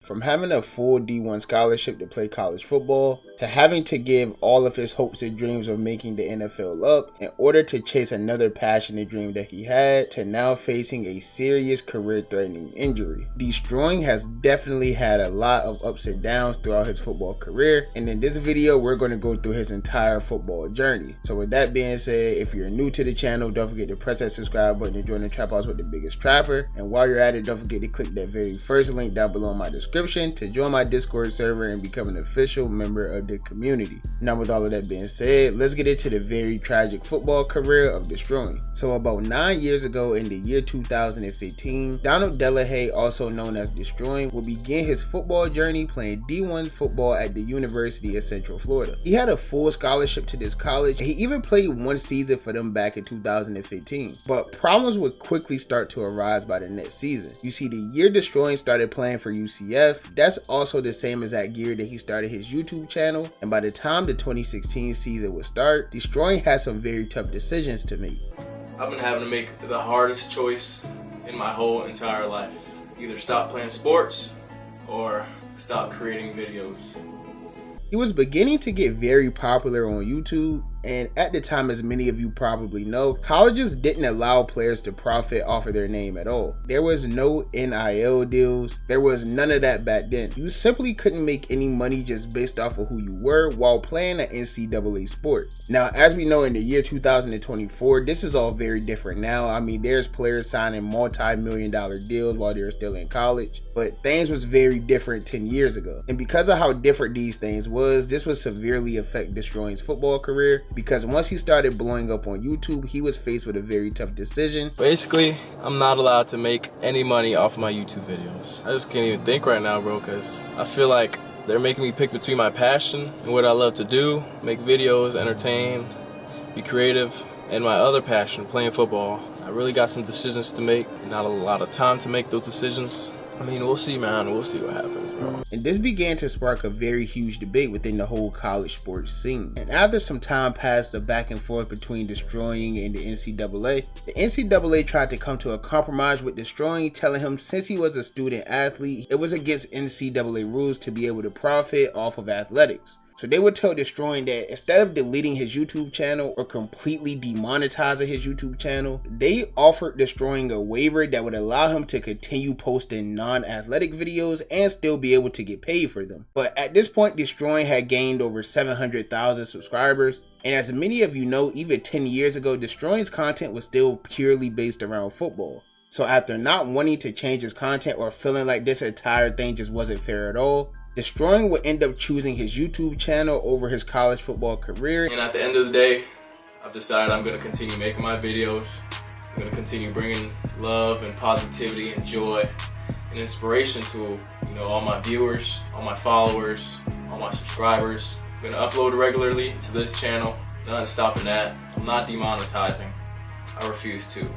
From having a full D1 scholarship to play college football, to having to give all of his hopes and dreams of making the NFL up in order to chase another passionate dream that he had, to now facing a serious career-threatening injury. Deestroying has definitely had a lot of ups and downs throughout his football career, and in this video we're going to go through his entire football journey. So with that being said, if you're new to the channel, don't forget to press that subscribe button and join the Trap House with the biggest trapper. And while you're at it, don't forget to click that very first link down below in my description to join my Discord server and become an official member of the community. Now with all of that being said, let's get into the very tragic football career of Deestroying. So about 9 years ago in the year 2015, Donald Delahaye, also known as Deestroying, will begin his football journey playing D1 football at the University of Central Florida. He had a full scholarship to this college, and he even played one season for them back in 2015. But problems would quickly start to arise by the next season. You see, the year Deestroying started playing for UCF, that's also the same exact year that he started his YouTube channel, and by the time the 2016 season would start, Deestroying had some very tough decisions to make. I've been having to make the hardest choice in my whole entire life. Either stop playing sports or stop creating videos. He was beginning to get very popular on YouTube, and at the time, as many of you probably know, colleges didn't allow players to profit off of their name at all. There was no NIL deals, there was none of that back then. You simply couldn't make any money just based off of who you were while playing an NCAA sport. Now, as we know, in the year 2024, this is all very different now. I mean, there's players signing multi-million-dollar deals while they're still in college, but things was very different 10 years ago. And because of how different these things was, this would severely affect Deestroying's football career, because once he started blowing up on YouTube, he was faced with a very tough decision. Basically, I'm not allowed to make any money off of my YouTube videos. I just can't even think right now, bro, because I feel like they're making me pick between my passion and what I love to do, make videos, entertain, be creative, and my other passion, playing football. I really got some decisions to make and not a lot of time to make those decisions. I mean, we'll see, man. We'll see what happens, bro. And this began to spark a very huge debate within the whole college sports scene. And after some time passed of back and forth between Deestroying and the NCAA tried to come to a compromise with Deestroying, telling him since he was a student athlete, it was against NCAA rules to be able to profit off of athletics. So they would tell Deestroying that instead of deleting his YouTube channel or completely demonetizing his YouTube channel, they offered Deestroying a waiver that would allow him to continue posting non-athletic videos and still be able to get paid for them. But at this point, Deestroying had gained over 700,000 subscribers. And as many of you know, even 10 years ago, Deestroying's content was still purely based around football. So after not wanting to change his content or feeling like this entire thing just wasn't fair at all, Deestroying would end up choosing his YouTube channel over his college football career. And at the end of the day, I've decided I'm going to continue making my videos. I'm going to continue bringing love and positivity and joy and inspiration to, all my viewers, all my followers, all my subscribers. I'm going to upload regularly to this channel. Nothing stopping that. I'm not demonetizing. I refuse to.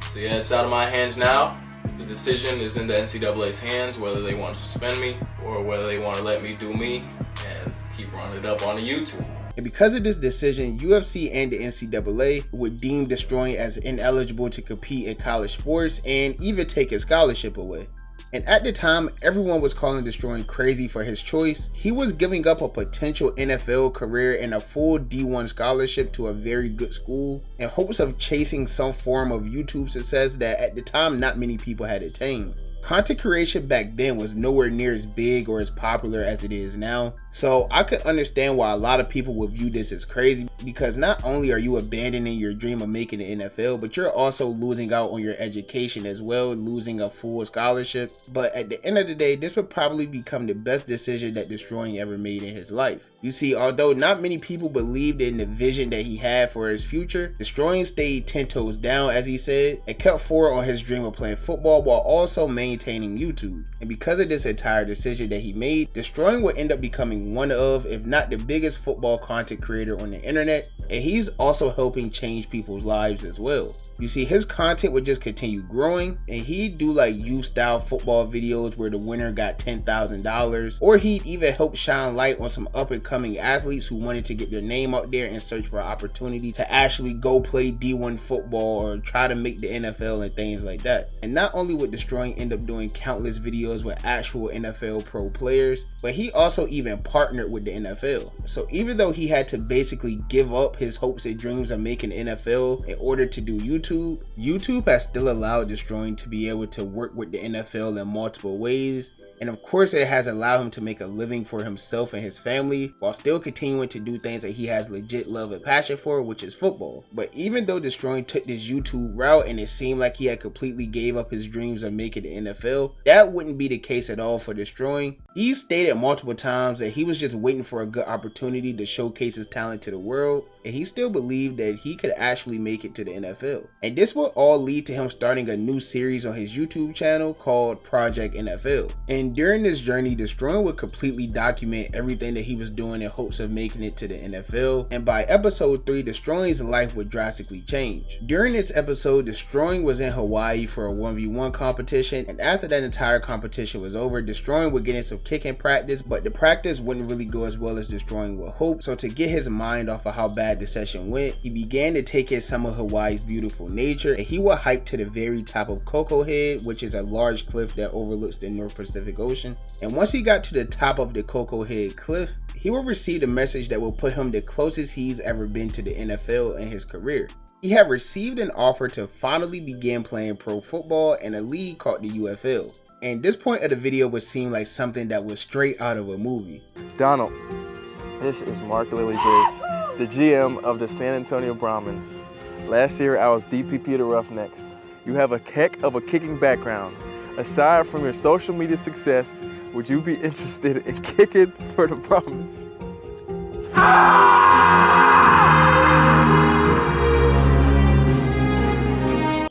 So yeah, it's out of my hands now. The decision is in the NCAA's hands, whether they want to suspend me or whether they want to let me do me and keep running it up on the YouTube. And because of this decision, UFC and the NCAA would deem Deestroying as ineligible to compete in college sports and even take his scholarship away. And at the time, everyone was calling Deestroying crazy for his choice. He was giving up a potential NFL career and a full D1 scholarship to a very good school in hopes of chasing some form of YouTube success that at the time not many people had attained. Content creation back then was nowhere near as big or as popular as it is now. So I could understand why a lot of people would view this as crazy, because not only are you abandoning your dream of making the NFL, but you're also losing out on your education as well, losing a full scholarship. But at the end of the day, this would probably become the best decision that Deestroying ever made in his life. You see, although not many people believed in the vision that he had for his future, Deestroying stayed 10 toes down, as he said, and kept forward on his dream of playing football while also maintaining YouTube. And because of this entire decision that he made, Deestroying would end up becoming one of, if not the biggest football content creator on the internet, and he's also helping change people's lives as well. You see, his content would just continue growing, and he'd do like youth style football videos where the winner got $10,000, or he'd even help shine light on some up and coming athletes who wanted to get their name out there and search for an opportunity to actually go play D1 football or try to make the NFL and things like that. And not only would Deestroying end up doing countless videos with actual NFL pro players, but he also even partnered with the NFL. So even though he had to basically give up his hopes and dreams of making the NFL in order to do YouTube has still allowed Deestroying to be able to work with the NFL in multiple ways. And of course, it has allowed him to make a living for himself and his family while still continuing to do things that he has legit love and passion for, which is football. But even though Deestroying took this YouTube route and it seemed like he had completely gave up his dreams of making the NFL, that wouldn't be the case at all for Deestroying. He stated multiple times that he was just waiting for a good opportunity to showcase his talent to the world, and he still believed that he could actually make it to the NFL. And this will all lead to him starting a new series on his YouTube channel called Project NFL. And during this journey, Deestroying would completely document everything that he was doing in hopes of making it to the NFL. And by episode 3, Deestroying's life would drastically change. During this episode, Deestroying was in Hawaii for a 1v1 competition, and after that entire competition was over, Deestroying would get in some kicking practice, but the practice wouldn't really go as well as Deestroying would hope. So to get his mind off of how bad the session went, he began to take in some of Hawaii's beautiful nature, and he would hike to the very top of Coco Head, which is a large cliff that overlooks the North Pacific Ocean. And once he got to the top of the Coco Head cliff, he would receive a message that will put him the closest he's ever been to the NFL in his career. He had received an offer to finally begin playing pro football in a league called the UFL. And this point of the video would seem like something that was straight out of a movie. Donald, this is Mark Lillybriz, the GM of the San Antonio Brahmins. Last year I was DPP of the Roughnecks. You have a heck of a kicking background. Aside from your social media success, would you be interested in kicking for the Brahmins?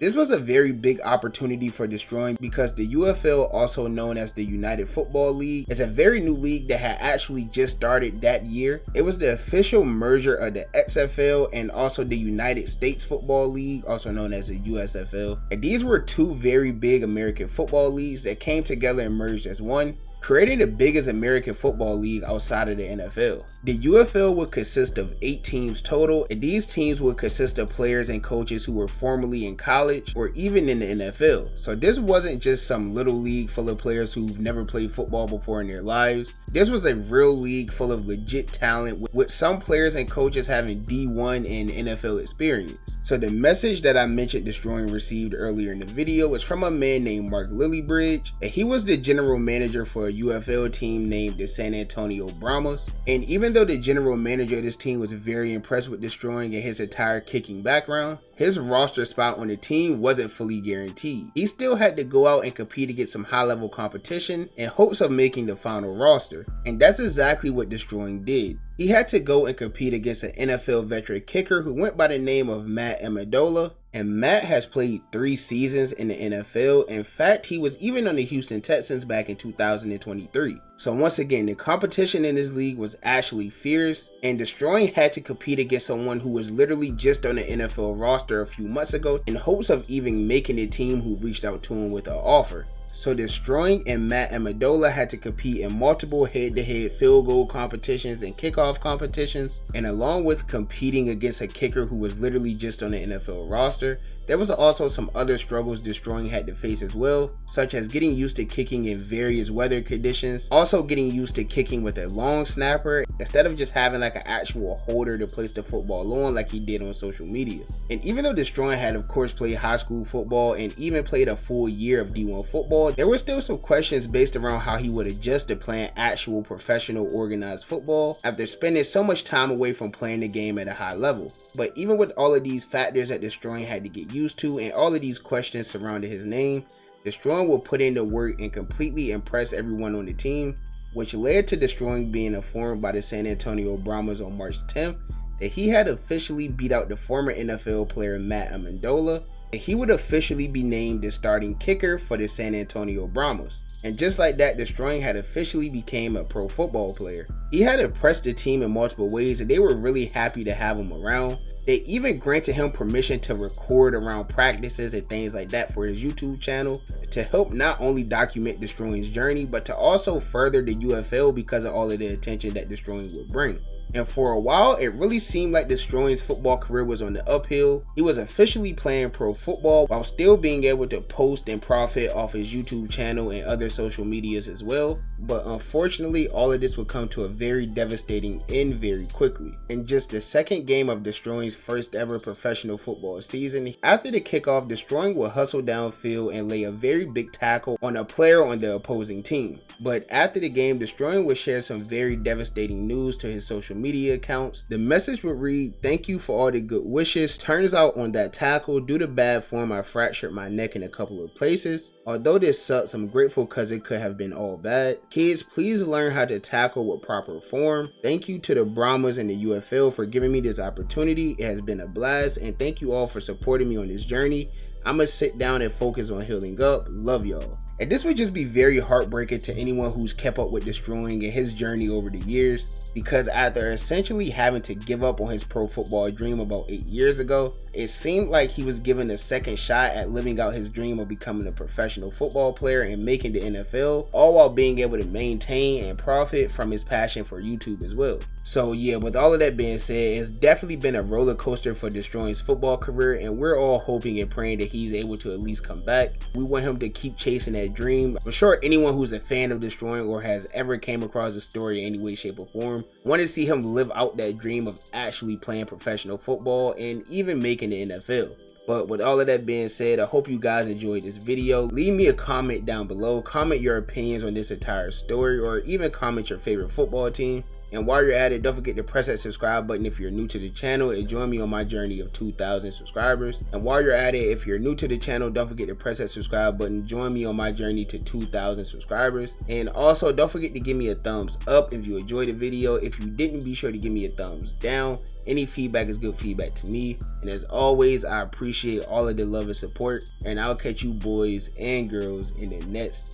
This was a very big opportunity for Deestroying because the UFL, also known as the United Football League, is a very new league that had actually just started that year. It was the official merger of the XFL and also the United States Football League, also known as the USFL. And these were two very big American football leagues that came together and merged as one, creating the biggest American football league outside of the NFL. The UFL would consist of 8 teams total, and these teams would consist of players and coaches who were formerly in college or even in the NFL. So this wasn't just some little league full of players who've never played football before in their lives. This was a real league full of legit talent, with some players and coaches having D1 and NFL experience. So the message that I mentioned Deestroying received earlier in the video was from a man named Mark Lillybriz, and he was the general manager for a UFL team named the San Antonio Brahmins. And even though the general manager of this team was very impressed with Deestroying and his entire kicking background, his roster spot on the team wasn't fully guaranteed. He still had to go out and compete against some high-level competition in hopes of making the final roster. And that's exactly what Deestroying did. He had to go and compete against an NFL veteran kicker who went by the name of Matt Amendola. And Matt has played 3 seasons in the NFL. In fact, he was even on the Houston Texans back in 2023. So once again, the competition in this league was actually fierce, and Deestroying had to compete against someone who was literally just on the NFL roster a few months ago in hopes of even making the team who reached out to him with an offer. So Deestroying and Matt Amendola had to compete in multiple head-to-head field goal competitions and kickoff competitions, and along with competing against a kicker who was literally just on the NFL roster, there was also some other struggles Deestroying had to face as well, such as getting used to kicking in various weather conditions, also getting used to kicking with a long snapper instead of just having like an actual holder to place the football on like he did on social media. And even though Deestroying had of course played high school football and even played a full year of D1 football, there were still some questions based around how he would adjust to playing actual professional organized football after spending so much time away from playing the game at a high level. But even with all of these factors that Deestroying had to get used to and all of these questions surrounding his name, Deestroying will put in the work and completely impress everyone on the team, which led to Deestroying being informed by the San Antonio Brahmins on March 10th that he had officially beat out the former NFL player Matt Amendola, and he would officially be named the starting kicker for the San Antonio Brahmins. And just like that, Deestroying had officially became a pro football player. He had impressed the team in multiple ways and they were really happy to have him around. They even granted him permission to record around practices and things like that for his YouTube channel to help not only document Deestroying's journey, but to also further the UFL because of all of the attention that Deestroying would bring. And for a while, it really seemed like Deestroying's football career was on the uphill. He was officially playing pro football while still being able to post and profit off his YouTube channel and other social medias as well. But unfortunately, all of this would come to a very devastating end very quickly. In just the second game of Deestroying's first ever professional football season, after the kickoff, Deestroying would hustle downfield and lay a very big tackle on a player on the opposing team. But after the game, Deestroying would share some very devastating news to his social media accounts. The message would read, "Thank you for all the good wishes. Turns out on that tackle, due to bad form, I fractured my neck in a couple of places. Although this sucks, I'm grateful because it could have been all bad. Kids, please learn how to tackle with proper form. Thank you to the Brahmas and the UFL for giving me this opportunity. It has been a blast, and thank you all for supporting me on this journey. I'ma sit down and focus on healing up. Love y'all." And this would just be very heartbreaking to anyone who's kept up with Deestroying and his journey over the years, because after essentially having to give up on his pro football dream about 8 years ago, it seemed like he was given a second shot at living out his dream of becoming a professional football player and making the NFL, all while being able to maintain and profit from his passion for YouTube as well. So yeah, with all of that being said, it's definitely been a roller coaster for Deestroying's football career, and we're all hoping and praying that he's able to at least come back. We want him to keep chasing that dream. I'm sure anyone who's a fan of Deestroying or has ever came across the story in any way, shape, or form want to see him live out that dream of actually playing professional football and even making the NFL. But with all of that being said, I hope you guys enjoyed this video. Leave me a comment down below. Comment your opinions on this entire story, or even comment your favorite football team. And while you're at it, don't forget to press that subscribe button if you're new to the channel and join me on my journey of 2,000 subscribers. And while you're at it, if you're new to the channel, don't forget to press that subscribe button. Join me on my journey to 2,000 subscribers. And also, don't forget to give me a thumbs up if you enjoyed the video. If you didn't, be sure to give me a thumbs down. Any feedback is good feedback to me. And as always, I appreciate all of the love and support. And I'll catch you boys and girls in the next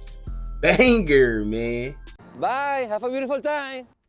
banger, man. Bye. Have a beautiful time.